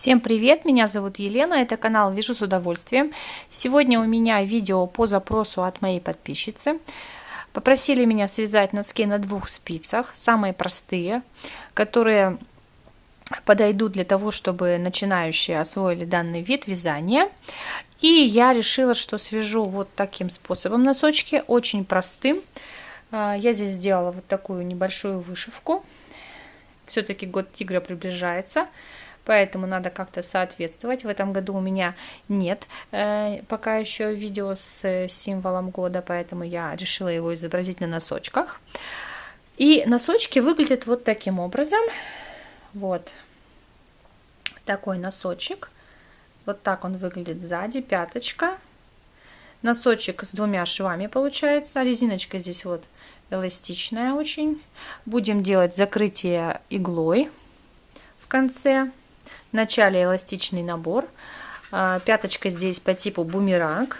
Всем привет, меня зовут Елена, это канал Вяжу с удовольствием. Сегодня у меня видео по запросу от моей подписчицы. Попросили меня связать носки на 2 спицах, самые простые, которые подойдут для того, чтобы начинающие освоили данный вид вязания. И я решила, что свяжу вот таким способом носочки, очень простым. Я здесь сделала вот такую небольшую вышивку. Все-таки год тигра приближается, поэтому надо как-то соответствовать. В этом году у меня нет пока еще видео с символом года, поэтому я решила его изобразить на носочках. И носочки выглядят вот таким образом. Вот такой носочек. Вот так он выглядит сзади, пяточка. Носочек с 2 швами получается. Резиночка здесь вот эластичная очень. Будем делать закрытие иглой в конце. В начале эластичный набор. Пяточка здесь по типу бумеранг.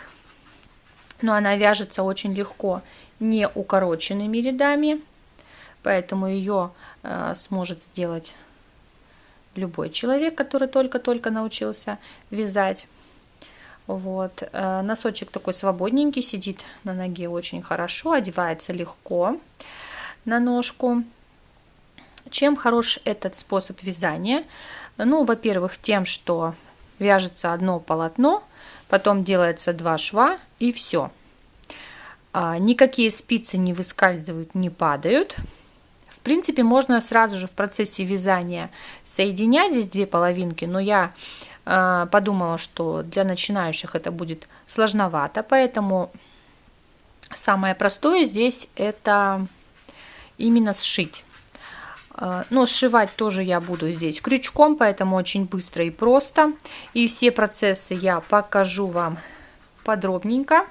Но она вяжется очень легко, не укороченными рядами. Поэтому ее сможет сделать любой человек, который только-только научился вязать. Вот. Носочек такой свободненький, сидит на ноге очень хорошо, одевается легко на ножку. Чем хорош этот способ вязания? Ну, во-первых, тем, что вяжется одно полотно, потом делается 2 шва и все. Никакие спицы не выскальзывают, не падают. В принципе, можно сразу же в процессе вязания соединять здесь 2 половинки, но я подумала, что для начинающих это будет сложновато, поэтому самое простое здесь это именно сшить. Но сшивать тоже я буду здесь крючком, поэтому очень быстро и просто. И все процессы я покажу вам подробненько,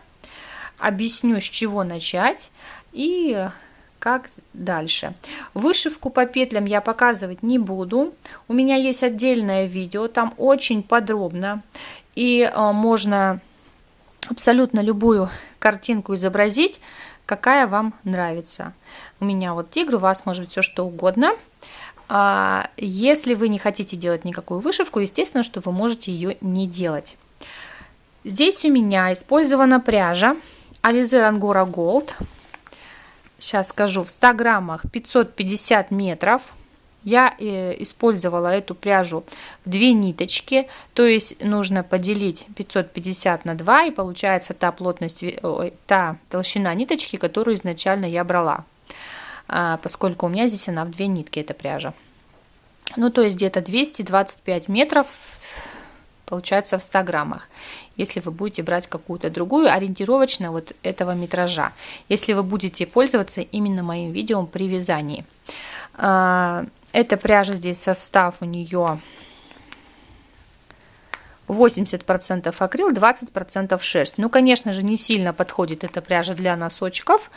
объясню, с чего начать и как дальше. Вышивку по петлям я показывать не буду. У меня есть отдельное видео, там очень подробно. И можно абсолютно любую картинку изобразить, какая вам нравится. У меня вот тигр, у вас может быть все что угодно. Если вы не хотите делать никакую вышивку, естественно, что вы можете ее не делать. Здесь у меня использована пряжа Alize Angora Gold. Сейчас скажу, в 100 граммах 550 метров. Я использовала эту пряжу в 2 ниточки, то есть нужно поделить 550 на 2, и получается та плотность, та толщина ниточки, которую изначально я брала, поскольку у меня здесь она в 2 нитки, эта пряжа. Ну, то есть где-то 225 метров получается в 100 граммах, если вы будете брать какую-то другую, ориентировочно вот этого метража, если вы будете пользоваться именно моим видео при вязании. Эта пряжа, здесь состав у нее 80% акрил, 20% шерсть. Ну, конечно же, не сильно подходит эта пряжа для носочков,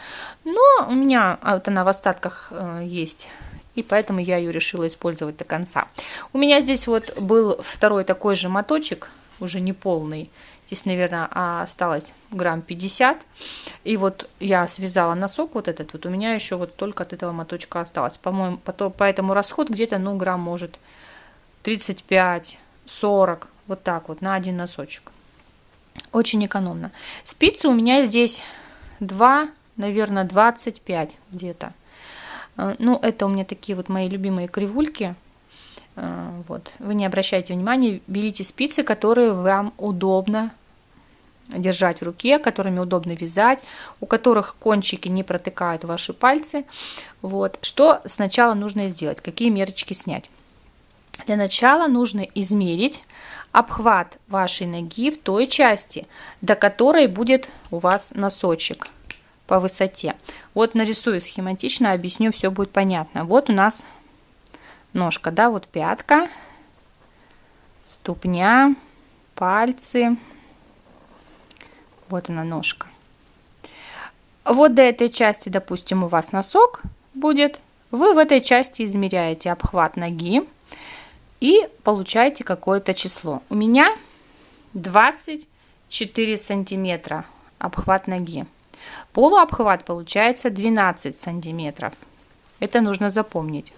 но у меня вот она в остатках есть, и поэтому я ее решила использовать до конца. У меня здесь вот был второй такой же моточек, уже не полный. Здесь, наверное, осталось грамм 50. И вот я связала носок вот этот. Вот у меня еще вот только от этого моточка осталось. По-моему, поэтому расход где-то, ну, грамм может 35-40. Вот так вот на один носочек. Очень экономно. Спицы у меня здесь 2, наверное, 25 где-то. Ну, это у меня такие вот мои любимые кривульки. Вот. Вы не обращайте внимания, берите спицы, которые вам удобно держать в руке, которыми удобно вязать, у которых кончики не протыкают ваши пальцы. Вот. Что сначала нужно сделать? Какие мерочки снять? Для начала нужно измерить обхват вашей ноги в той части, до которой будет у вас носочек по высоте. Вот нарисую схематично, объясню, все будет понятно. Вот у нас ножка, да, вот пятка, ступня, пальцы. Вот она ножка. Вот до этой части, допустим, у вас носок будет. Вы в этой части измеряете обхват ноги и получаете какое-то число. У меня 24 сантиметра обхват ноги. Полуобхват получается 12 сантиметров. Это нужно запомнить.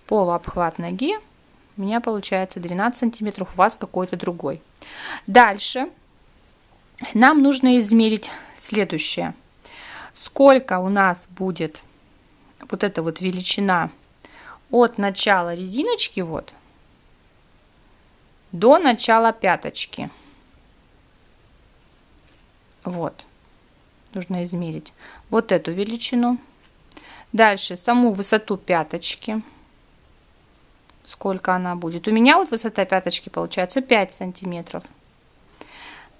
Полуобхват ноги У меня получается 12 сантиметров, у вас какой-то другой. Дальше нам нужно измерить следующее. Сколько у нас будет вот эта вот величина от начала резиночки вот до начала пяточки. Вот. Нужно измерить вот эту величину. Дальше саму высоту пяточки. Сколько она будет? У меня вот высота пяточки получается 5 сантиметров.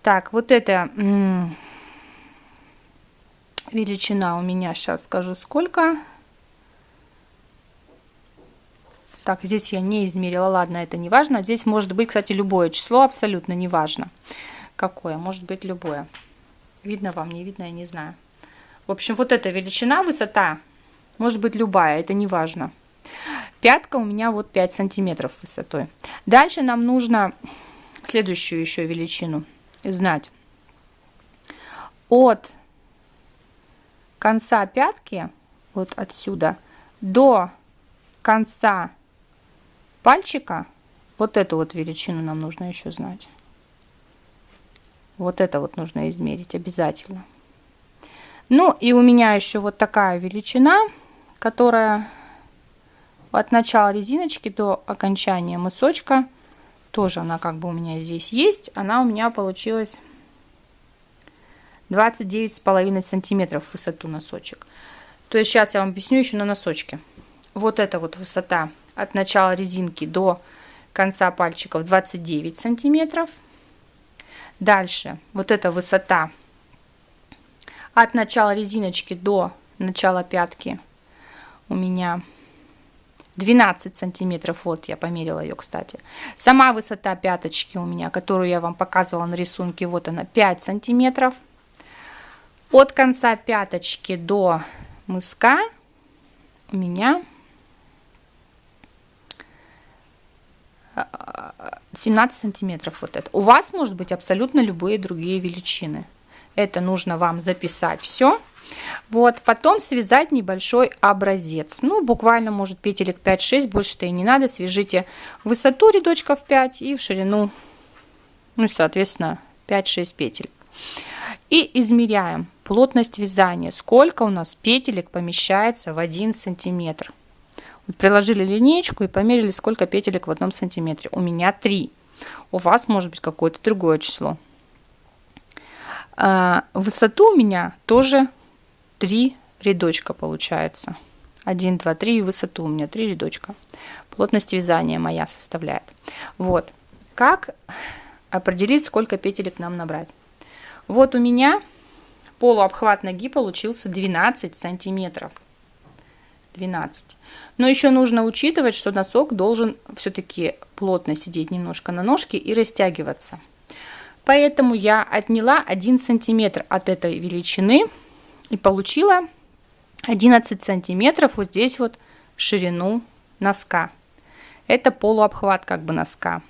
Так, вот эта величина у меня, сейчас скажу сколько. Так, здесь я не измерила, ладно, это не важно. Здесь может быть, кстати, любое число, абсолютно не важно. Какое, может быть любое. Видно вам, не видно, я не знаю. В общем, вот эта величина, высота, может быть любая, это не важно. Пятка у меня вот 5 сантиметров высотой. Дальше нам нужно следующую еще величину знать. От конца пятки, вот отсюда, до конца пальчика, вот эту вот величину нам нужно еще знать. Вот это вот нужно измерить обязательно. Ну и у меня еще вот такая величина, которая от начала резиночки до окончания мысочка, тоже она как бы у меня здесь есть, она у меня получилась 29,5 сантиметров в высоту носочек. То есть сейчас я вам объясню еще на носочке. Вот эта вот высота от начала резинки до конца пальчиков 29 сантиметров. Дальше вот эта высота от начала резиночки до начала пятки у меня 12 сантиметров. Вот я померила ее, кстати. Сама высота пяточки у меня, которую я вам показывала на рисунке, вот она, 5 сантиметров. От конца пяточки до мыска у меня 17 сантиметров. Вот это. У вас может быть абсолютно любые другие величины. Это нужно вам записать все. Вот, потом связать небольшой образец. Ну, буквально, может, петелек 5-6, больше-то и не надо. Свяжите высоту рядочков 5 и в ширину, ну, соответственно, 5-6 петель. И измеряем плотность вязания. Сколько у нас петелек помещается в 1 сантиметр. Вот приложили линеечку и померили, сколько петелек в 1 сантиметре. У меня 3. У вас может быть какое-то другое число. Высоту у меня тоже 3 рядочка получается. 1, 2, 3 и высоту у меня 3 рядочка. Плотность вязания моя составляет. Вот. Как определить, сколько петелек нам набрать? Вот у меня полуобхват ноги получился 12 сантиметров. 12. Но еще нужно учитывать, что носок должен все-таки плотно сидеть немножко на ножке и растягиваться. Поэтому я отняла 1 сантиметр от этой величины и получила 11 сантиметров вот здесь вот ширину носка. Это полуобхват как бы носка.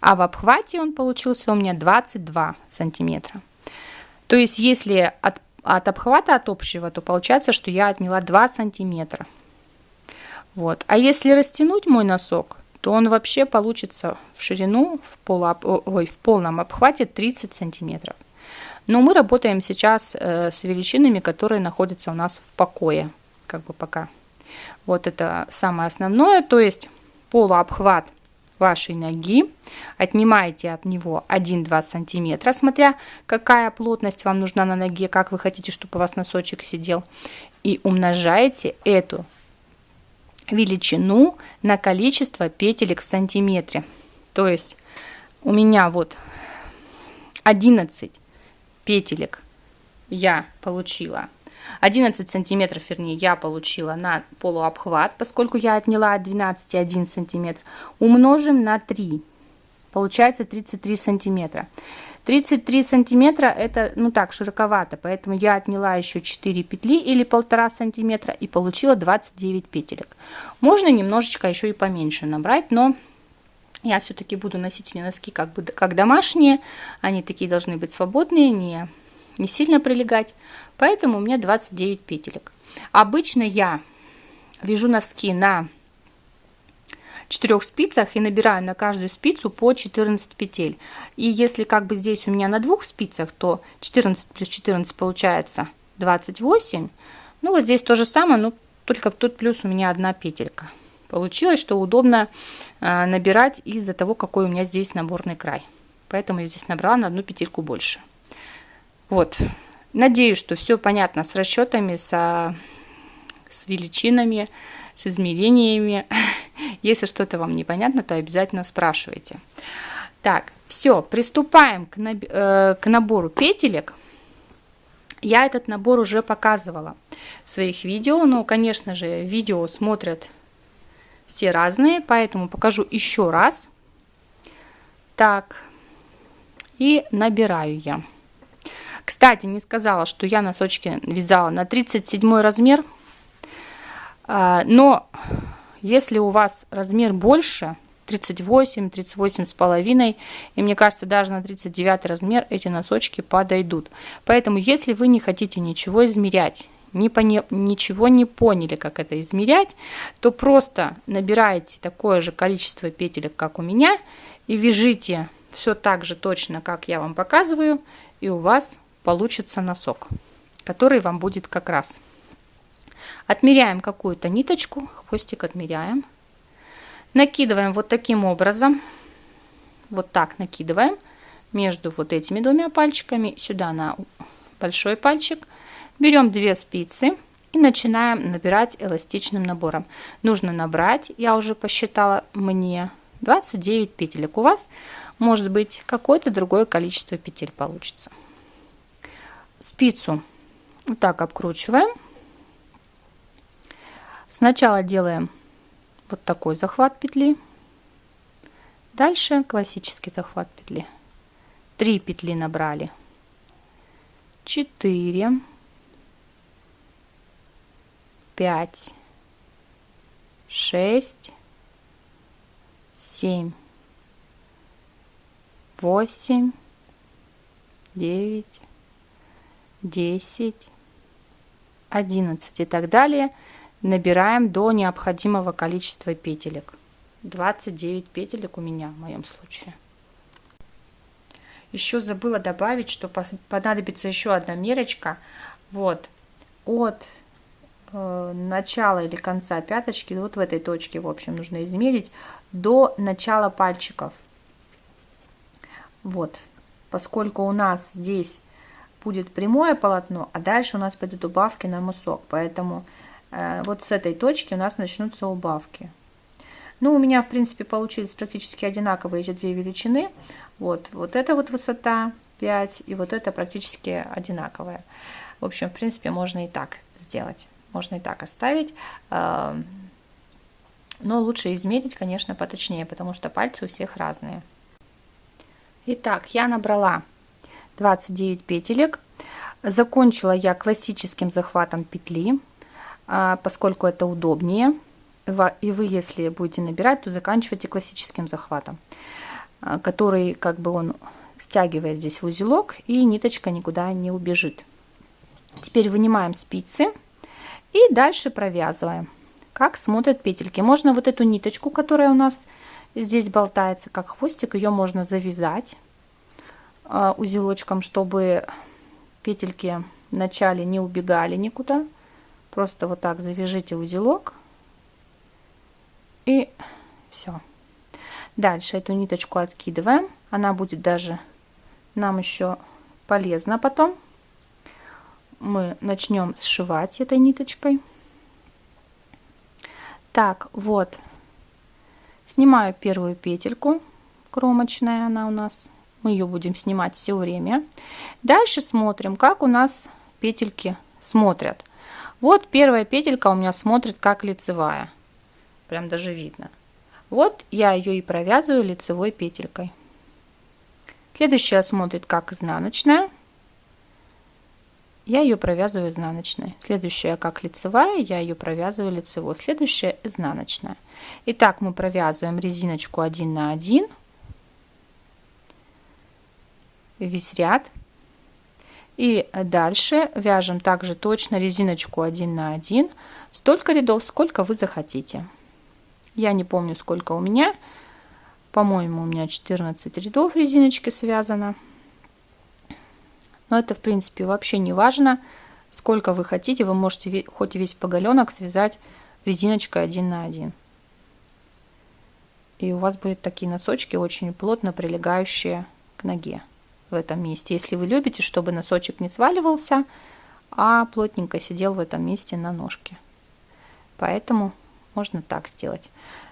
А в обхвате он получился у меня 22 сантиметра. То есть если от обхвата, от общего, то получается, что я отняла 2 сантиметра. Вот. А если растянуть мой носок, то он вообще получится в ширину, в полном обхвате 30 сантиметров. Но мы работаем сейчас с величинами, которые находятся у нас в покое, как бы пока. Вот это самое основное, то есть полуобхват вашей ноги, отнимаете от него 1-2 сантиметра, смотря какая плотность вам нужна на ноге, как вы хотите, чтобы у вас носочек сидел, и умножаете эту величину на количество петелек в сантиметре. То есть у меня вот 11 петелек я получила, 11 сантиметров, вернее, я получила на полуобхват, поскольку я отняла от 12 1 сантиметр, умножим на 3, получается 33 сантиметра. 33 сантиметра это, ну так, широковато, поэтому я отняла еще 4 петли или 1,5 сантиметра и получила 29 петелек. Можно немножечко еще и поменьше набрать, но я все-таки буду носить эти носки как домашние, они такие должны быть свободные, не сильно прилегать, поэтому у меня 29 петелек. Обычно я вяжу носки на 4 спицах и набираю на каждую спицу по 14 петель. И если как бы здесь у меня на 2 спицах, то 14 плюс 14 получается 28. Ну вот здесь то же самое, но только тут плюс у меня 1 петелька. Получилось, что удобно набирать из-за того, какой у меня здесь наборный край. Поэтому я здесь набрала на 1 петельку больше. Вот. Надеюсь, что все понятно с расчетами, с величинами, с измерениями. Если что-то вам непонятно, то обязательно спрашивайте. Так, все, приступаем к набору петелек. Я этот набор уже показывала в своих видео, но, конечно же, видео смотрят все разные, поэтому покажу еще раз. Так, и набираю я. Кстати, не сказала, что я носочки вязала на 37 размер, но если у вас размер больше, 38, 38,5, и мне кажется, даже на 39 размер эти носочки подойдут. Поэтому, если вы не хотите ничего измерять, ничего не поняли, как это измерять, то просто набираете такое же количество петелек, как у меня, и вяжите все так же точно, как я вам показываю, и у вас получится носок, который вам будет как раз. Отмеряем какую-то ниточку, хвостик отмеряем, накидываем вот таким образом, вот так накидываем между вот этими 2 пальчиками, сюда на большой пальчик, берем 2 спицы и начинаем набирать эластичным набором. Нужно набрать, я уже посчитала, мне 29 петелек. У вас может быть какое-то другое количество петель получится. Спицу вот так обкручиваем. Сначала делаем вот такой захват петли. Дальше классический захват петли. 3 петли набрали. 4, 5, 6, 7, 8, 9, 10, 11 и так далее. Набираем до необходимого количества петелек. 29 петелек у меня в моем случае. Еще забыла добавить, что понадобится еще одна мерочка. Вот от начала или конца пяточки, вот в этой точке, в общем, нужно измерить до начала пальчиков. Вот, поскольку у нас здесь будет прямое полотно, а дальше у нас пойдут убавки на мысок, поэтому вот с этой точки у нас начнутся убавки. Ну, у меня, в принципе, получились практически одинаковые эти 2 величины. Вот эта вот высота 5, и вот это практически одинаковая. В общем, в принципе, можно и так сделать. Можно и так оставить. Но лучше измерить, конечно, поточнее, потому что пальцы у всех разные. Итак, я набрала 29 петелек. Закончила я классическим захватом петли, поскольку это удобнее. И вы, если будете набирать, то заканчивайте классическим захватом, который как бы он стягивает здесь в узелок, и ниточка никуда не убежит. Теперь вынимаем спицы и дальше провязываем. Как смотрят петельки. Можно вот эту ниточку, которая у нас здесь болтается, как хвостик, ее можно завязать узелочком, чтобы петельки в начале не убегали никуда. Просто вот так завяжите узелок, и все. Дальше эту ниточку откидываем. Она будет даже нам еще полезна потом. Мы начнем сшивать этой ниточкой. Так, вот. Снимаю первую петельку. Кромочная она у нас. Мы ее будем снимать все время. Дальше смотрим, как у нас петельки смотрят. Вот первая петелька у меня смотрит как лицевая. Прям даже видно. Вот я ее и провязываю лицевой петелькой. Следующая смотрит как изнаночная. Я ее провязываю изнаночной. Следующая как лицевая, я ее провязываю лицевой. Следующая изнаночная. Итак, мы провязываем резиночку 1 на 1. Весь ряд. И дальше вяжем также точно резиночку 1 на 1. Столько рядов, сколько вы захотите. Я не помню, сколько у меня. По-моему, у меня 14 рядов резиночки связано. Но это, в принципе, вообще не важно, сколько вы хотите. Вы можете хоть весь поголенок связать резиночкой 1 на 1. И у вас будут такие носочки, очень плотно прилегающие к ноге в этом месте. Если вы любите, чтобы носочек не сваливался, а плотненько сидел в этом месте на ножке. Поэтому можно так сделать.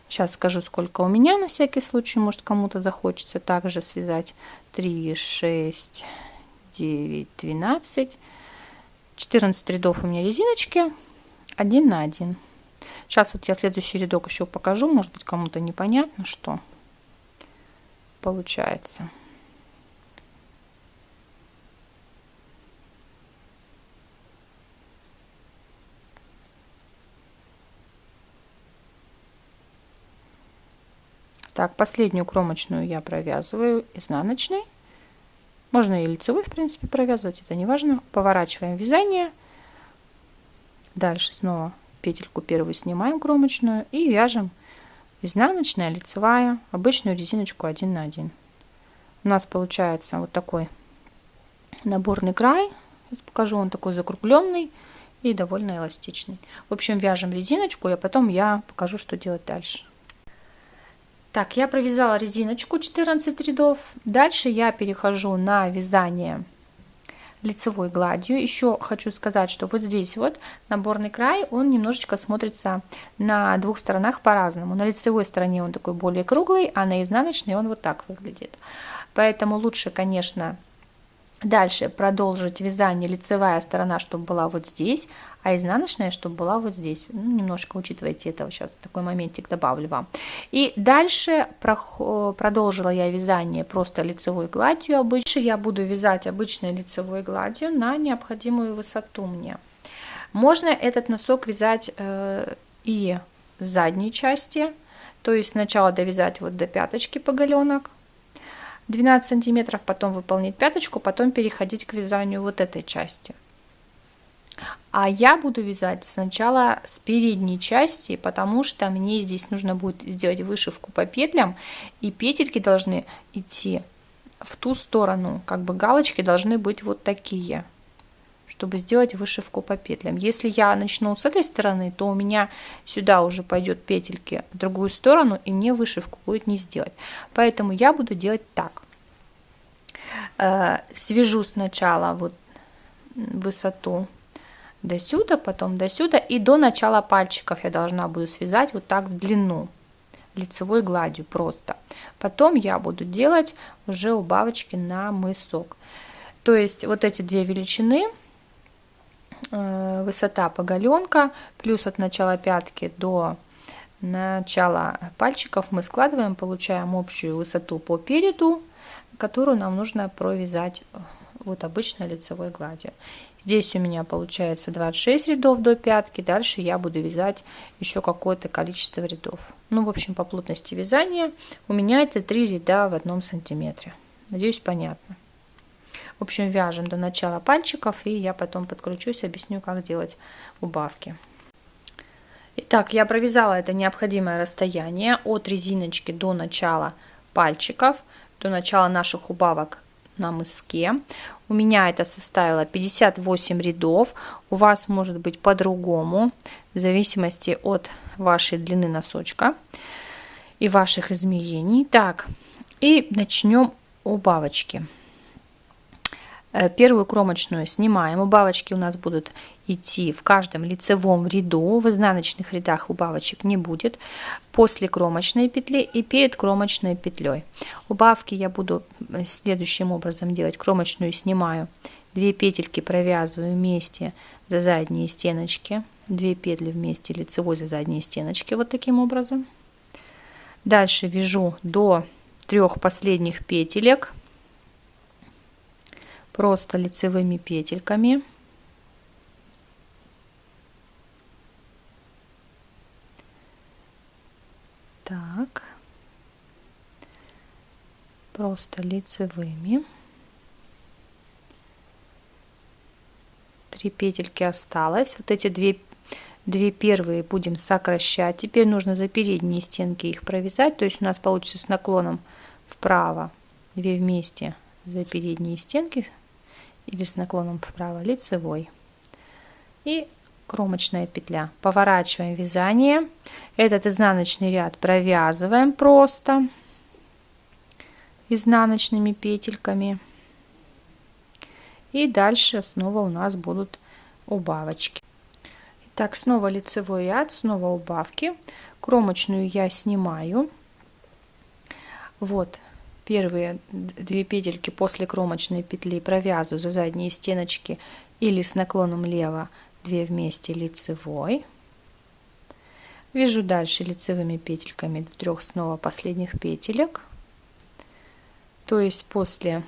Сейчас скажу, сколько у меня на всякий случай. Может, кому-то захочется также связать. 3, 6, 9, 12. 14 рядов у меня резиночки. 1 на 1. Сейчас вот я следующий рядок еще покажу. Может быть, кому-то непонятно, что получается. Так, последнюю кромочную я провязываю изнаночной. Можно и лицевой, в принципе, провязывать, это не важно. Поворачиваем вязание. Дальше снова петельку первую снимаем кромочную и вяжем изнаночная, лицевая, обычную резиночку 1 на 1. У нас получается вот такой наборный край. Сейчас покажу, он такой закругленный и довольно эластичный. В общем, вяжем резиночку, а потом я покажу, что делать дальше. Так, я провязала резиночку 14 рядов. Дальше я перехожу на вязание лицевой гладью. Еще хочу сказать, что вот здесь вот наборный край, он немножечко смотрится на двух сторонах по-разному. На лицевой стороне он такой более круглый, а на изнаночной он вот так выглядит. Поэтому лучше, конечно, дальше продолжить вязание лицевая сторона, чтобы была вот здесь, а изнаночная, чтобы была вот здесь. Ну, немножко учитывайте это, сейчас такой моментик добавлю вам. И дальше продолжила я вязание просто лицевой гладью. Обычно я буду вязать обычной лицевой гладью на необходимую высоту мне. Можно этот носок вязать и с задней части, то есть сначала довязать вот до пяточки поголенок 12 сантиметров, потом выполнить пяточку, потом переходить к вязанию вот этой части. А я буду вязать сначала с передней части, потому что мне здесь нужно будет сделать вышивку по петлям, и петельки должны идти в ту сторону, как бы галочки должны быть вот такие, чтобы сделать вышивку по петлям. Если я начну с этой стороны, то у меня сюда уже пойдет петельки в другую сторону, и мне вышивку будет не сделать. Поэтому я буду делать так. Свяжу сначала вот высоту до сюда, потом до сюда, и до начала пальчиков я должна буду связать вот так в длину лицевой гладью просто. Потом я буду делать уже убавочки на мысок. То есть вот эти две величины, высота поголенка плюс от начала пятки до начала пальчиков мы складываем, получаем общую высоту по переду, которую нам нужно провязать вот обычной лицевой гладью. Здесь у меня получается 26 рядов до пятки. Дальше я буду вязать еще какое-то количество рядов. Ну, в общем, по плотности вязания у меня это 3 ряда в 1 сантиметре. Надеюсь, понятно. В общем, вяжем до начала пальчиков, и я потом подключусь, объясню, как делать убавки. Итак, я провязала это необходимое расстояние от резиночки до начала пальчиков, до начала наших убавок на мыске. У меня это составило 58 рядов. У вас может быть по-другому, в зависимости от вашей длины носочка и ваших измерений. Так, и начнем убавочки. Первую кромочную снимаем. Убавочки у нас будут идти в каждом лицевом ряду. В изнаночных рядах убавочек не будет. После кромочной петли и перед кромочной петлей. Убавки я буду следующим образом делать. Кромочную снимаю, 2 петельки провязываю вместе за задние стеночки, 2 петли вместе лицевой за задние стеночки, вот таким образом. Дальше вяжу до 3 последних петелек просто лицевыми петельками. Так, просто лицевыми. 3 петельки осталось. Вот эти 2 первые будем сокращать. Теперь нужно за передние стенки их провязать, то есть у нас получится с наклоном вправо 2 вместе за передние стенки или с наклоном вправо лицевой и кромочная петля. Поворачиваем вязание. Этот изнаночный ряд провязываем просто изнаночными петельками. И дальше снова у нас будут убавочки. Так, снова лицевой ряд, снова убавки. Кромочную я снимаю. Вот первые 2 петельки после кромочной петли провязываю за задние стеночки или с наклоном влево 2 вместе лицевой. Вяжу дальше лицевыми петельками до 3 снова последних петелек. То есть после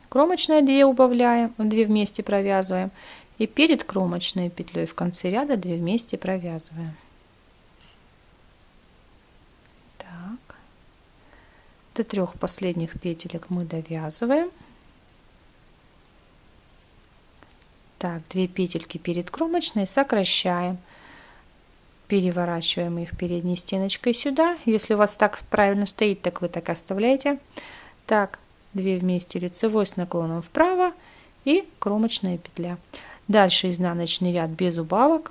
кромочной 2 убавляем, 2 вместе провязываем. И перед кромочной петлей в конце ряда 2 вместе провязываем. Так. До 3 последних петелек мы довязываем. Так, 2 петельки перед кромочной сокращаем. Переворачиваем их передней стеночкой сюда. Если у вас так правильно стоит, так вы так оставляете. Так, 2 вместе лицевой с наклоном вправо и кромочная петля. Дальше изнаночный ряд без убавок.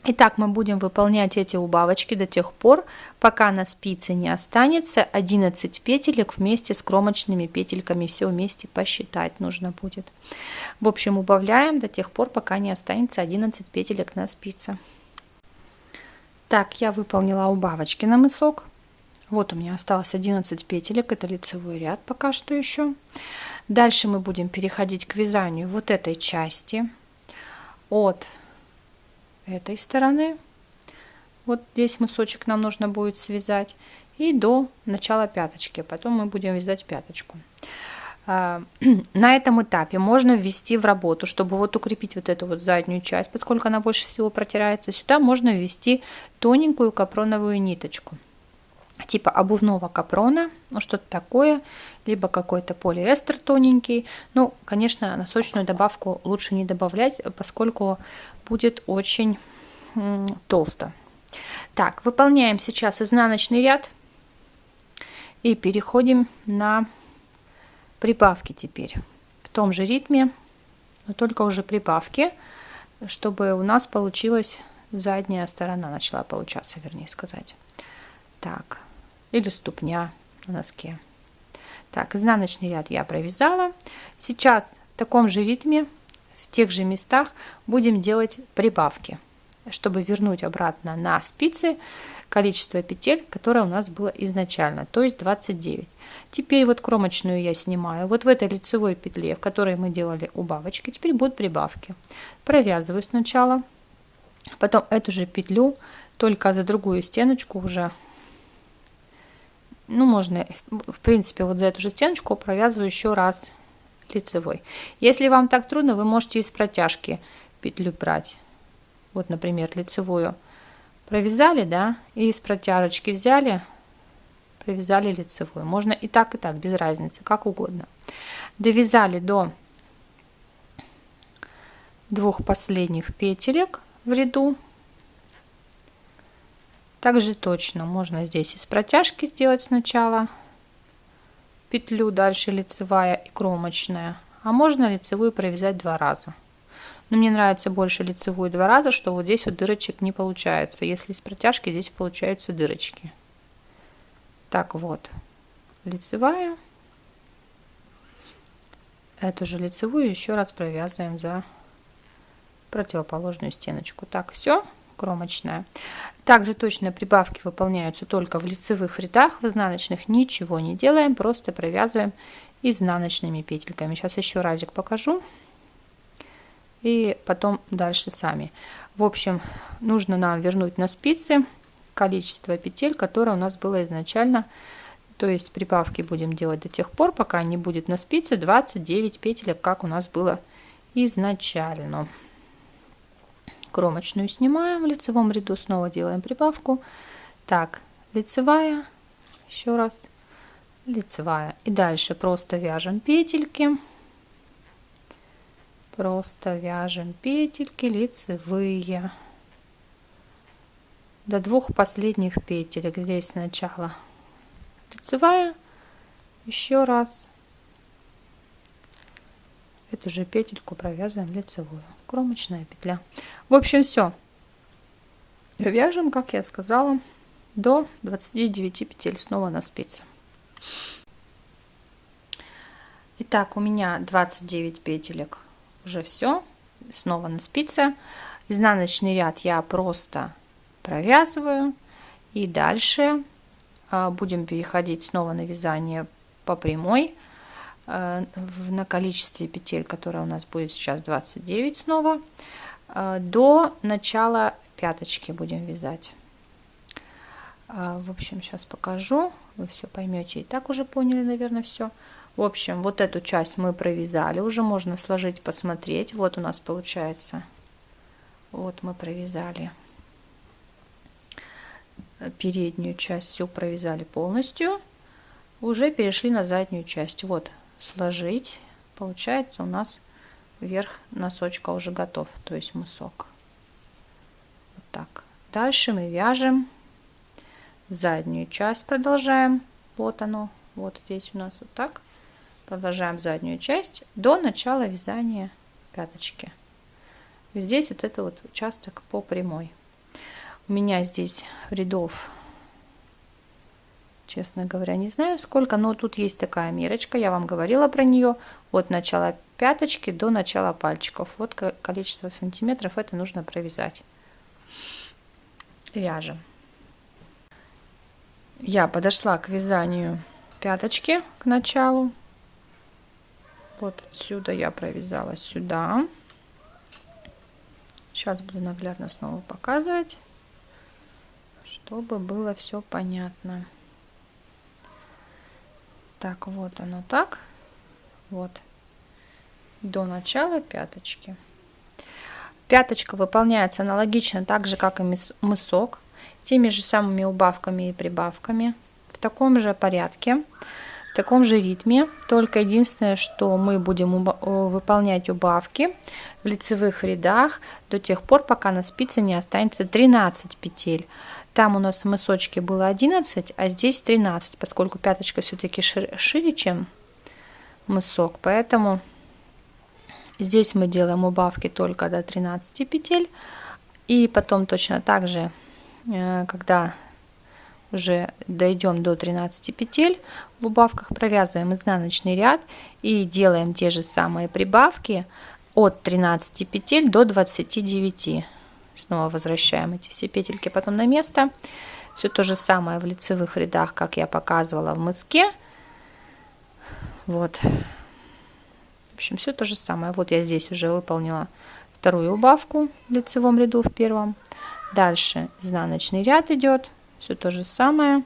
Итак, мы будем выполнять эти убавочки до тех пор, пока на спице не останется 11 петелек вместе с кромочными петельками. Все вместе посчитать нужно будет. В общем, убавляем до тех пор, пока не останется 11 петелек на спице. Так, я выполнила убавочки на мысок. Вот у меня осталось 11 петелек, это лицевой ряд пока что еще. Дальше мы будем переходить к вязанию вот этой части от этой стороны. Вот здесь мысочек нам нужно будет связать и до начала пяточки. Потом мы будем вязать пяточку. На этом этапе можно ввести в работу, чтобы вот укрепить вот эту вот заднюю часть, поскольку она больше всего протирается. Сюда можно ввести тоненькую капроновую ниточку, типа обувного капрона, ну что-то такое, либо какой-то полиэстер тоненький. Ну, конечно, носочную добавку лучше не добавлять, поскольку будет очень толсто. Так, выполняем сейчас изнаночный ряд и переходим на прибавки теперь в том же ритме, но только уже прибавки, чтобы у нас получилась задняя сторона, начала получаться, вернее сказать. Так, или ступня на носке. Так, изнаночный ряд я провязала. Сейчас в таком же ритме, в тех же местах будем делать прибавки, чтобы вернуть обратно на спицы количество петель, которое у нас было изначально, то есть 29. Теперь вот кромочную я снимаю. Вот в этой лицевой петле, в которой мы делали убавочки, теперь будут прибавки. Провязываю сначала, потом эту же петлю, только за другую стеночку уже. Ну, можно, в принципе, вот за эту же стеночку провязываю еще раз лицевой. Если вам так трудно, вы можете из протяжки петлю брать. Вот, например, лицевую провязали, да, и из протяжечки взяли, провязали лицевую. Можно и так, без разницы, как угодно. Довязали до 2 последних петелек в ряду. Также точно можно здесь из протяжки сделать сначала петлю, дальше лицевая и кромочная, а можно лицевую провязать 2 раза. Но мне нравится больше лицевую 2 раза, что вот здесь вот дырочек не получается. Если из протяжки, здесь получаются дырочки. Так вот, лицевая. Эту же лицевую еще раз провязываем за противоположную стеночку. Так, все, кромочная. Также точно прибавки выполняются только в лицевых рядах, в изнаночных ничего не делаем, просто провязываем изнаночными петельками. Сейчас еще разик покажу. И потом дальше сами. В общем, нужно нам вернуть на спицы количество петель, которое у нас было изначально. То есть прибавки будем делать до тех пор, пока не будет на спице 29 петель, как у нас было изначально. Кромочную снимаем в лицевом ряду, снова делаем прибавку. Так, лицевая, еще раз, лицевая. И дальше просто вяжем петельки. Просто вяжем петельки лицевые. до 2 последних петелек. Здесь сначала лицевая, еще раз эту же петельку провязываем лицевую, кромочная петля. В общем, все вяжем, как я сказала, до 29 петель снова на спице. Итак, у меня 29 петелек, уже все, снова на спице. Изнаночный ряд я просто провязываю, и дальше будем переходить снова на вязание по прямой на количестве петель, которое у нас будет сейчас 29 снова, до начала пяточки будем вязать. В общем, сейчас покажу, вы все поймете, и так уже поняли, наверное, все. В общем, вот эту часть мы провязали, уже можно сложить, посмотреть. Вот у нас получается, вот мы провязали переднюю часть, всю провязали полностью, уже перешли на заднюю часть. Вот, сложить, получается у нас верх носочка уже готов, то есть мысок. Вот так. Дальше мы вяжем заднюю часть, продолжаем, вот оно, вот здесь у нас вот так. Продолжаем заднюю часть до начала вязания пяточки. Здесь вот это вот участок по прямой. У меня здесь рядов, честно говоря, не знаю сколько, но тут есть такая мерочка, я вам говорила про нее, от начала пяточки до начала пальчиков. Вот количество сантиметров, это нужно провязать. Вяжем. Я подошла к вязанию пяточки, к началу. Вот отсюда я провязала сюда. Сейчас буду наглядно снова показывать, чтобы было все понятно. Так, вот оно так. Вот. До начала пяточки. Пяточка выполняется аналогично так же, как и мысок. Теми же самыми убавками и прибавками. В таком же порядке. В таком же ритме, только единственное, что мы будем выполнять убавки в лицевых рядах до тех пор, пока на спице не останется 13 петель. Там у нас в мысочке было 11, а здесь 13, поскольку пяточка все-таки шире, чем мысок, поэтому здесь мы делаем убавки только до 13 петель. И потом точно так же, когда уже дойдем до 13 петель, в убавках провязываем изнаночный ряд и делаем те же самые прибавки от 13 петель до 29. Снова возвращаем эти все петельки потом на место. Все то же самое в лицевых рядах, как я показывала в мыске. Вот. В общем, все то же самое. Вот я здесь уже выполнила вторую убавку в лицевом ряду в первом. Дальше изнаночный ряд идет. Все то же самое.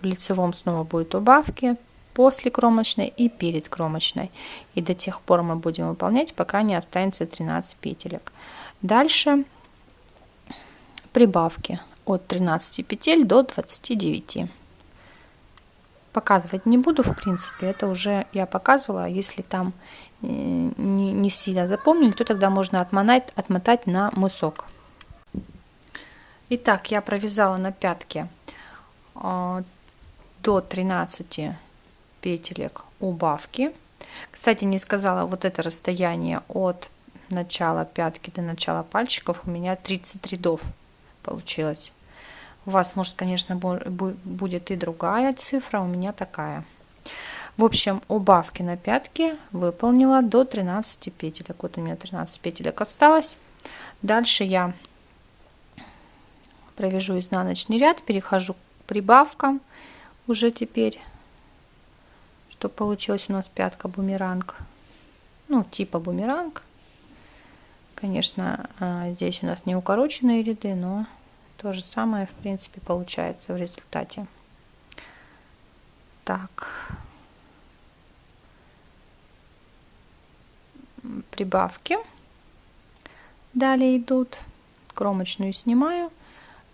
В лицевом снова будут убавки после кромочной и перед кромочной. И до тех пор мы будем выполнять, пока не останется 13 петелек. Дальше прибавки от 13 петель до 29. Показывать не буду, в принципе, это уже я показывала. Если там не сильно запомнили, то тогда можно отмотать на мысок. Итак, я провязала на пятке до 13 петелек убавки. Кстати, не сказала, вот это расстояние от начала пятки до начала пальчиков у меня 30 рядов получилось. У вас, может, конечно, будет и другая цифра, у меня такая. В общем, убавки на пятке выполнила до 13 петелек. Вот у меня 13 петелек осталось. Дальше я провяжу изнаночный ряд, перехожу к прибавкам уже теперь, что получилось у нас пятка бумеранг, ну типа бумеранг. Конечно, здесь у нас не укороченные ряды, но то же самое в принципе получается в результате. Так, прибавки далее идут, кромочную снимаю,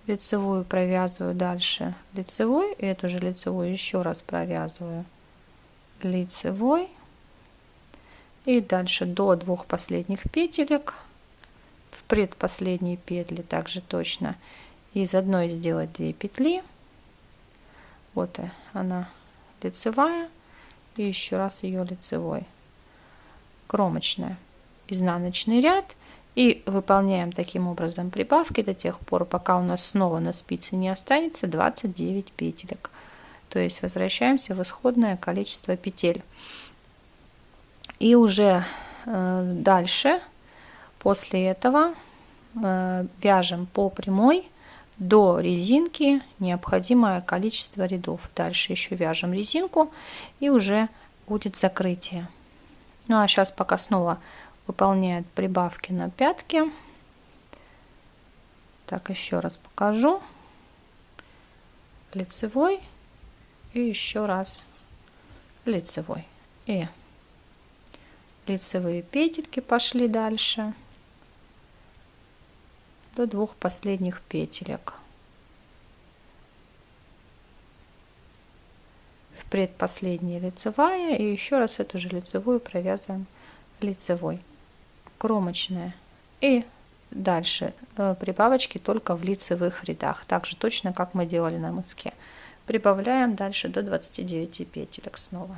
лицевую провязываю, дальше лицевой, эту же лицевую еще раз провязываю, лицевой, и дальше до 2 последних петелек в предпоследней петли также точно из одной сделать 2 петли. Вот она лицевая, и еще раз ее лицевой, кромочная, изнаночный ряд, и выполняем таким образом прибавки до тех пор, пока у нас снова на спице не останется 29 петелек. То есть возвращаемся в исходное количество петель. И уже дальше, после этого, вяжем по прямой до резинки необходимое количество рядов. Дальше еще вяжем резинку, и уже будет закрытие. Ну а сейчас пока снова выполняет прибавки на пятки. Так, еще раз покажу. Лицевой и еще раз лицевой. И лицевые петельки пошли дальше до 2 последних петелек. В предпоследняя лицевая, и еще раз эту же лицевую провязываем лицевой, кромочная, и дальше прибавочки только в лицевых рядах, так же точно как мы делали на мыске. Прибавляем дальше до 29 петелек снова.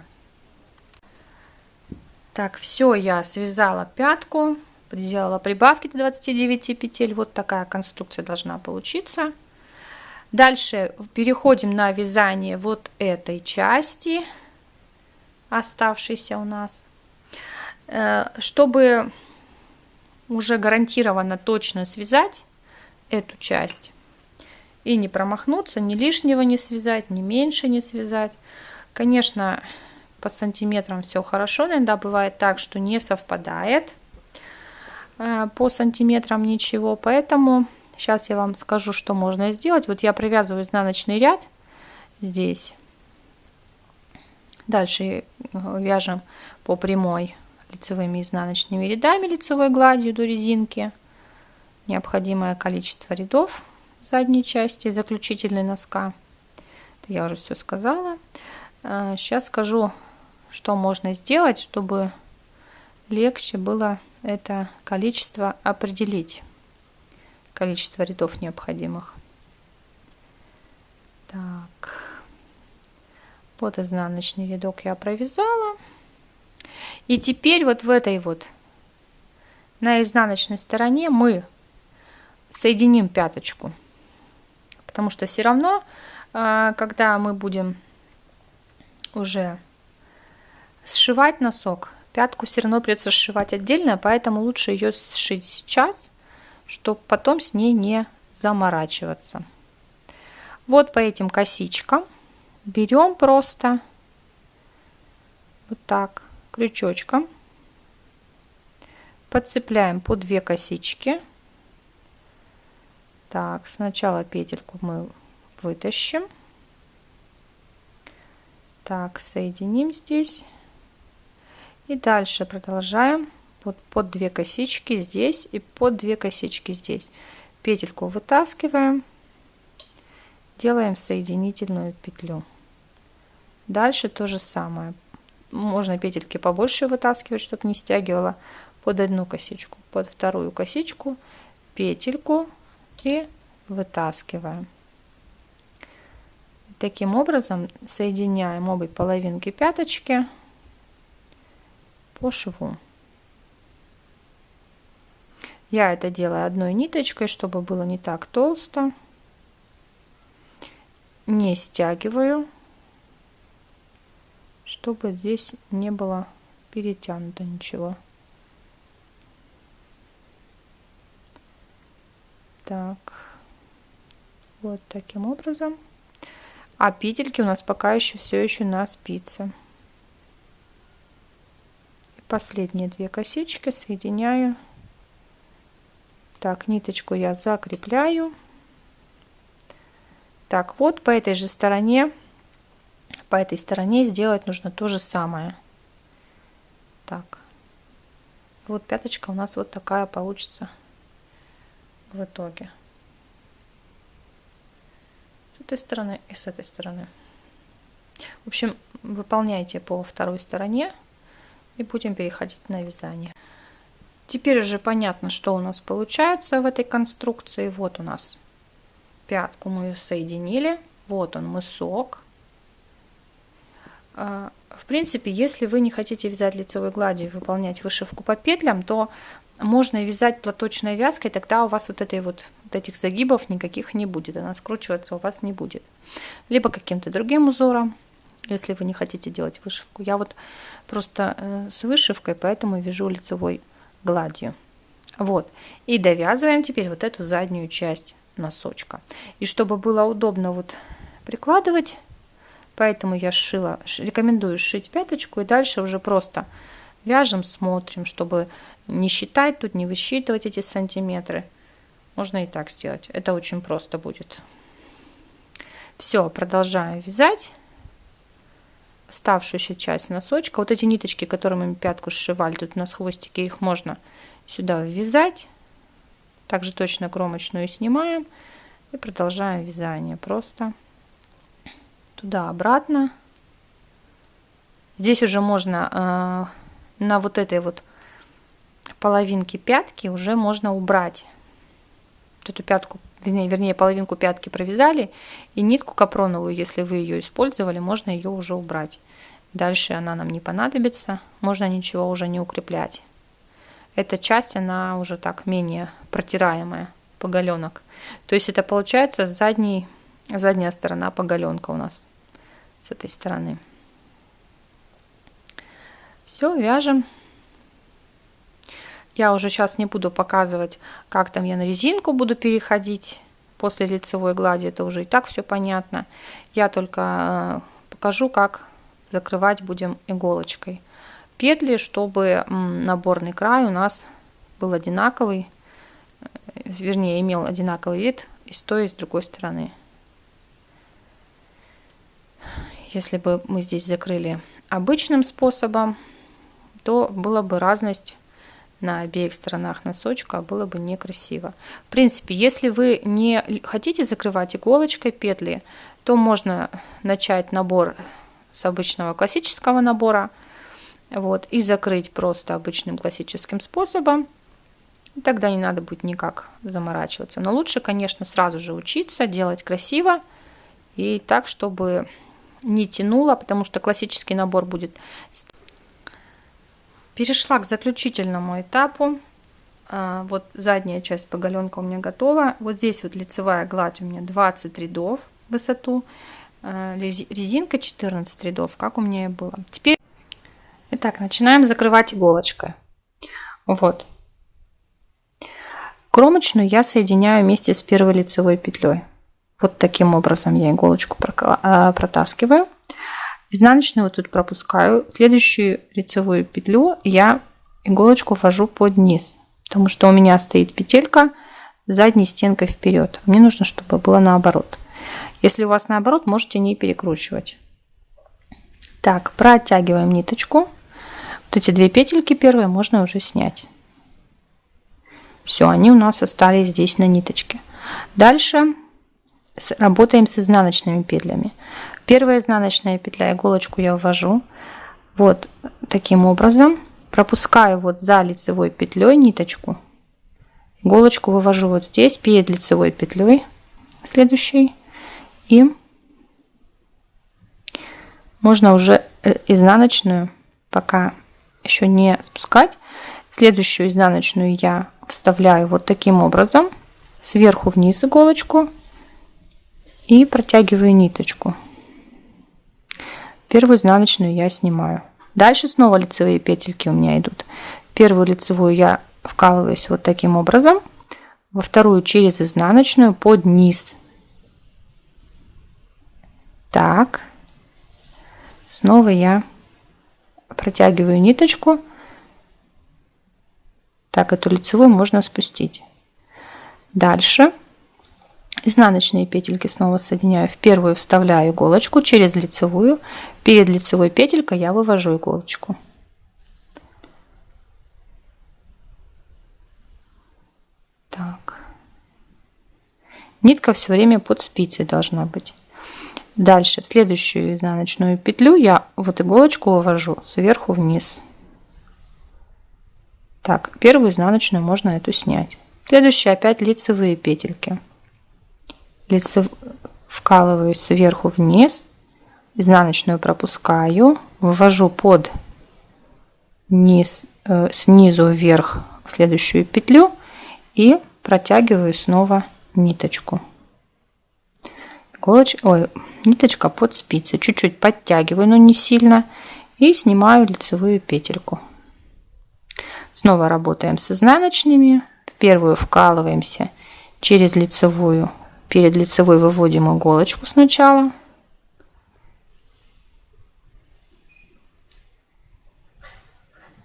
Так, все, я связала пятку, сделала прибавки до 29 петель. Вот такая конструкция должна получиться. Дальше переходим на вязание вот этой части, оставшейся у нас. Чтобы уже гарантированно точно связать эту часть и не промахнуться, ни лишнего не связать, ни меньше не связать. Конечно, по сантиметрам все хорошо, иногда бывает так, что не совпадает по сантиметрам ничего, поэтому сейчас я вам скажу, что можно сделать. Вот я провязываю изнаночный ряд здесь, дальше вяжем по прямой лицевыми и изнаночными рядами, лицевой гладью до резинки, необходимое количество рядов задней части, заключительной носка. Это я уже все сказала. Сейчас скажу, что можно сделать, чтобы легче было это количество определить, количество рядов необходимых. Так, вот изнаночный рядок я провязала. И теперь вот в этой вот, на изнаночной стороне мы соединим пяточку, потому что все равно, когда мы будем уже сшивать носок, пятку все равно придется сшивать отдельно, поэтому лучше ее сшить сейчас, чтобы потом с ней не заморачиваться. Вот по этим косичкам берем просто вот так крючочком, подцепляем по 2 косички. Так, сначала петельку мы вытащим, так, соединим здесь, и дальше продолжаем вот под 2 косички здесь и под 2 косички здесь. Петельку вытаскиваем, делаем соединительную петлю. Дальше то же самое. Можно петельки побольше вытаскивать, чтобы не стягивала. Под 1 косичку, под 2 косичку, петельку и вытаскиваем. Таким образом соединяем обе половинки пяточки по шву. Я это делаю одной ниточкой, чтобы было не так толсто. Не стягиваю, чтобы здесь не было перетянуто ничего. Так, вот таким образом. А петельки у нас пока еще все еще на спице. И последние 2 косички соединяю. Так, ниточку я закрепляю. Так, вот по этой же стороне, по этой стороне сделать нужно то же самое. Так, вот пяточка у нас вот такая получится в итоге. С этой стороны и с этой стороны. В общем, выполняйте по второй стороне и будем переходить на вязание. Теперь уже понятно, что у нас получается в этой конструкции. Вот у нас пятку мы соединили. Вот он, мысок. В принципе, если вы не хотите вязать лицевой гладью и выполнять вышивку по петлям, то можно вязать платочной вязкой, тогда у вас вот этих загибов никаких не будет, она скручиваться у вас не будет. Либо каким-то другим узором, если вы не хотите делать вышивку. Я вот просто с вышивкой, поэтому вяжу лицевой гладью. Вот. И довязываем теперь вот эту заднюю часть носочка. И чтобы было удобно вот прикладывать, поэтому я рекомендую сшить пяточку, и дальше уже просто вяжем, смотрим, чтобы не считать тут, не высчитывать эти сантиметры. Можно и так сделать. Это очень просто будет. Все, продолжаем вязать оставшуюся часть носочка. Вот эти ниточки, которыми мы пятку сшивали, тут у нас хвостики, их можно сюда ввязать. Также точно кромочную снимаем и продолжаем вязание. Просто туда-обратно. Здесь уже можно на вот этой вот половинке пятки уже можно убрать эту пятку, вернее половинку пятки провязали, и нитку капроновую, если вы ее использовали, можно ее уже убрать. Дальше она нам не понадобится, можно ничего уже не укреплять. Эта часть, она уже так менее протираемая, поголенок. То есть это получается задняя сторона поголенка у нас с этой стороны. Все, вяжем. Я уже сейчас не буду показывать, как там я на резинку буду переходить после лицевой глади. Это уже и так все понятно. Я только покажу, как закрывать будем иголочкой петли, чтобы наборный край у нас был одинаковый, вернее, имел одинаковый вид и с той, и с другой стороны. Если бы мы здесь закрыли обычным способом, то была бы разность на обеих сторонах носочка, было бы некрасиво. В принципе, если вы не хотите закрывать иголочкой петли, то можно начать набор с обычного классического набора, вот, и закрыть просто обычным классическим способом. И тогда не надо будет никак заморачиваться. Но лучше, конечно, сразу же учиться делать красиво и так, чтобы не тянуло, потому что классический набор будет. Перешла к заключительному этапу. Вот задняя часть поголенка у меня готова. Вот здесь вот лицевая гладь у меня 20 рядов в высоту, резинка 14 рядов, как у меня и было. Теперь, итак, начинаем закрывать иголочкой. Вот. Кромочную я соединяю вместе с первой лицевой петлей. Вот таким образом я иголочку протаскиваю. Изнаночную вот тут пропускаю. Следующую лицевую петлю я иголочку ввожу под низ, потому что у меня стоит петелька задней стенкой вперед. Мне нужно, чтобы было наоборот. Если у вас наоборот, можете не перекручивать. Так, протягиваем ниточку. Вот эти две петельки первые можно уже снять. Все, они у нас остались здесь на ниточке. Дальше работаем с изнаночными петлями. Первая изнаночная петля, иголочку я ввожу вот таким образом, пропускаю вот за лицевой петлей ниточку, иголочку вывожу вот здесь перед лицевой петлей следующей, и можно уже изнаночную пока еще не спускать. Следующую изнаночную я вставляю вот таким образом, сверху вниз иголочку и протягиваю ниточку. Первую изнаночную я снимаю. Дальше снова лицевые петельки у меня идут. Первую лицевую я вкалываюсь вот таким образом, во вторую через изнаночную под низ. Так, снова я протягиваю ниточку. Так, эту лицевую можно спустить. Дальше изнаночные петельки снова соединяю. В первую вставляю иголочку через лицевую. Перед лицевой петелькой я вывожу иголочку. Так. Нитка все время под спицей должна быть. Дальше в следующую изнаночную петлю я вот иголочку вывожу сверху вниз. Так, первую изнаночную можно эту снять. Следующее опять лицевые петельки. Вкалываю сверху вниз, изнаночную пропускаю, вывожу под низ, снизу вверх в следующую петлю и протягиваю снова ниточку. Ниточка под спицы. Чуть-чуть подтягиваю, но не сильно. И снимаю лицевую петельку. Снова работаем с изнаночными. В первую вкалываемся через лицевую. Перед лицевой выводим иголочку сначала.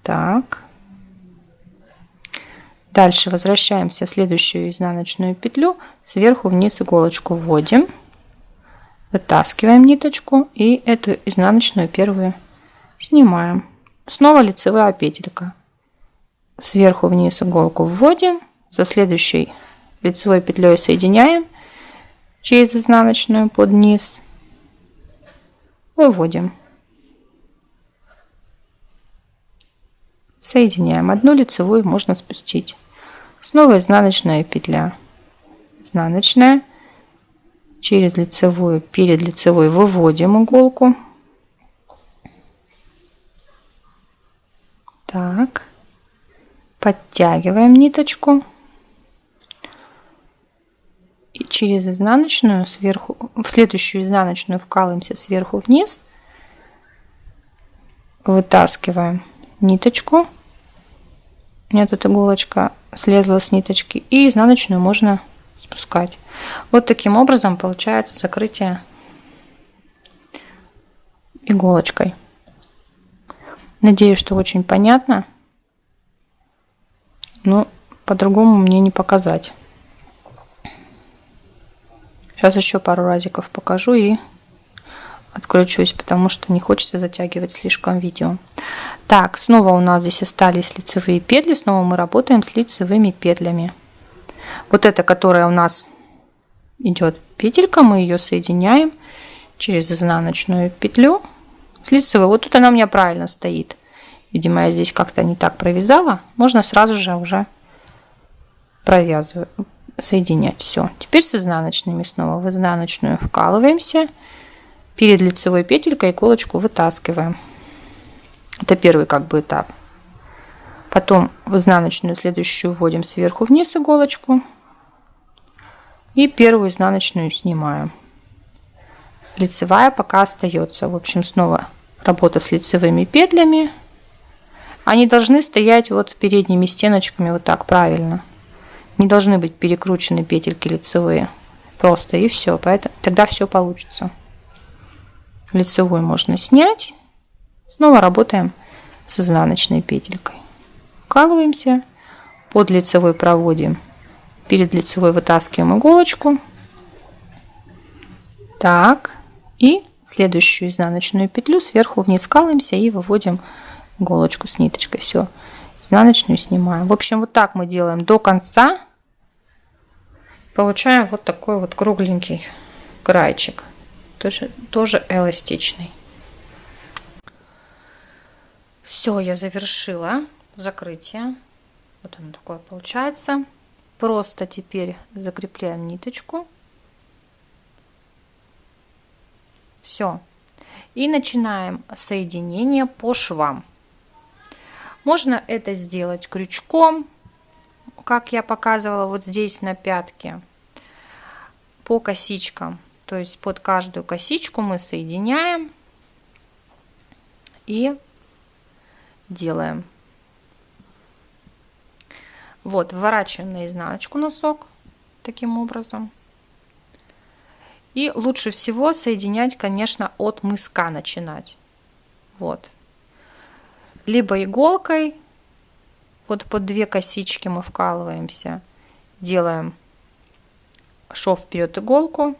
Так. Дальше возвращаемся в следующую изнаночную петлю. Сверху вниз иголочку вводим. Вытаскиваем ниточку и эту изнаночную первую снимаем. Снова лицевая петелька. Сверху вниз иголку вводим. За следующей лицевой петлей соединяем через изнаночную под низ. Выводим. Соединяем. Одну лицевую можно спустить. Снова изнаночная петля. Изнаночная. Через лицевую, перед лицевой выводим иголку. Так. Подтягиваем ниточку. И через изнаночную сверху, в следующую изнаночную вкалываемся сверху вниз. Вытаскиваем ниточку. У меня тут иголочка слезла с ниточки. И изнаночную можно спускать. Вот таким образом получается закрытие иголочкой. Надеюсь, что очень понятно. Но по-другому мне не показать. Сейчас еще пару разиков покажу и отключусь, потому что не хочется затягивать слишком видео. Так, снова у нас здесь остались лицевые петли. Снова мы работаем с лицевыми петлями. Вот эта, которая у нас идет петелька, мы ее соединяем через изнаночную петлю с лицевой. Вот тут она у меня правильно стоит. Видимо, я здесь как-то не так провязала. Можно сразу же уже провязывать, соединять. Все. Теперь с изнаночными снова в изнаночную вкалываемся. Перед лицевой петелькой иголочку вытаскиваем. Это первый как бы этап. Потом в изнаночную следующую вводим сверху вниз иголочку. И первую изнаночную снимаем. Лицевая пока остается. В общем, снова работа с лицевыми петлями. Они должны стоять вот передними стеночками вот так правильно. Не должны быть перекручены петельки лицевые. Просто и все. Поэтому тогда все получится. Лицевую можно снять. Снова работаем с изнаночной петелькой. Вкалываемся. Под лицевой проводим. Перед лицевой вытаскиваем иголочку. Так. И следующую изнаночную петлю сверху вниз вкалываемся и выводим иголочку с ниточкой. Все. Изнаночную снимаем. В общем, вот так мы делаем до конца. Получаем вот такой вот кругленький крайчик. Тоже эластичный. Все, я завершила закрытие. Вот оно такое получается. Просто теперь закрепляем ниточку. Все. И начинаем соединение по швам. Можно это сделать крючком, как я показывала вот здесь на пятке, по косичкам. То есть под каждую косичку мы соединяем и делаем. Вот, вворачиваем на изнаночку носок таким образом. И лучше всего соединять, конечно, от мыска начинать. Вот. Либо иголкой, вот под 2 косички мы вкалываемся, делаем шов вперед иголку,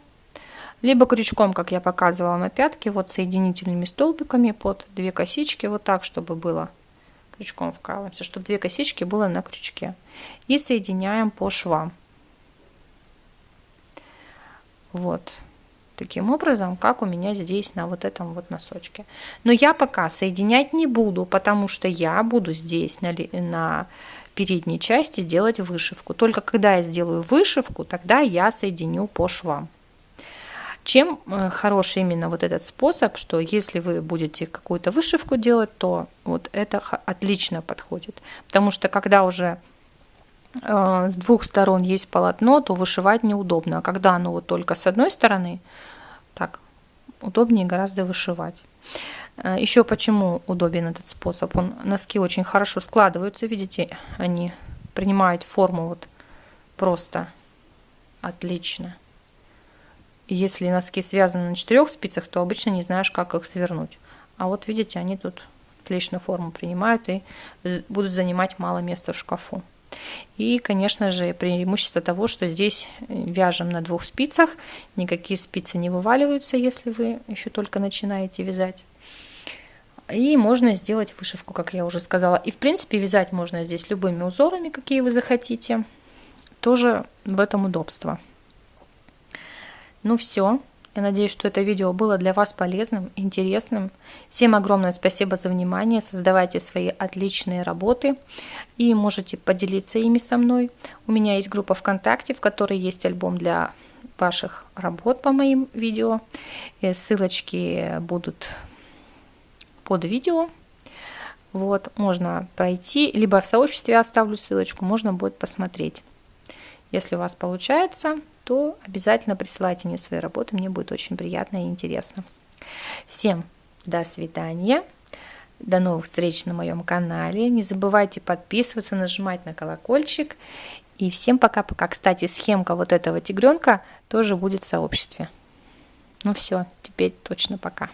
либо крючком, как я показывала на пятке, вот соединительными столбиками под 2 косички, вот так, чтобы было, крючком вкалываемся, чтобы 2 косички было на крючке. И соединяем по швам. Вот. таким образом, как у меня здесь на вот этом вот носочке. Но я пока соединять не буду, потому что я буду здесь на передней части делать вышивку. Только когда я сделаю вышивку, тогда я соединю по швам. Чем хорош именно вот этот способ, что если вы будете какую-то вышивку делать, то вот это отлично подходит. Потому что когда уже с двух сторон есть полотно, то вышивать неудобно. А когда оно вот только с одной стороны, так удобнее гораздо вышивать. Еще почему удобен этот способ? Носки очень хорошо складываются, видите, они принимают форму вот просто отлично. Если носки связаны на 4 спицах, то обычно не знаешь, как их свернуть. А вот видите, они тут отлично форму принимают и будут занимать мало места в шкафу. И, конечно же, преимущество того, что здесь вяжем на 2 спицах, никакие спицы не вываливаются, если вы еще только начинаете вязать. И можно сделать вышивку, как я уже сказала. И, в принципе, вязать можно здесь любыми узорами, какие вы захотите. Тоже в этом удобство. Ну все, я надеюсь, что это видео было для вас полезным, интересным. Всем огромное спасибо за внимание, создавайте свои отличные работы и можете поделиться ими со мной. У меня есть группа ВКонтакте, в которой есть альбом для ваших работ по моим видео. Ссылочки будут под видео. Вот, можно пройти, либо в сообществе оставлю ссылочку, можно будет посмотреть. Если у вас получается, то обязательно присылайте мне свои работы, мне будет очень приятно и интересно. Всем до свидания, до новых встреч на моем канале. Не забывайте подписываться, нажимать на колокольчик. И всем пока-пока. Кстати, схемка вот этого тигренка тоже будет в сообществе. Ну все, теперь точно пока.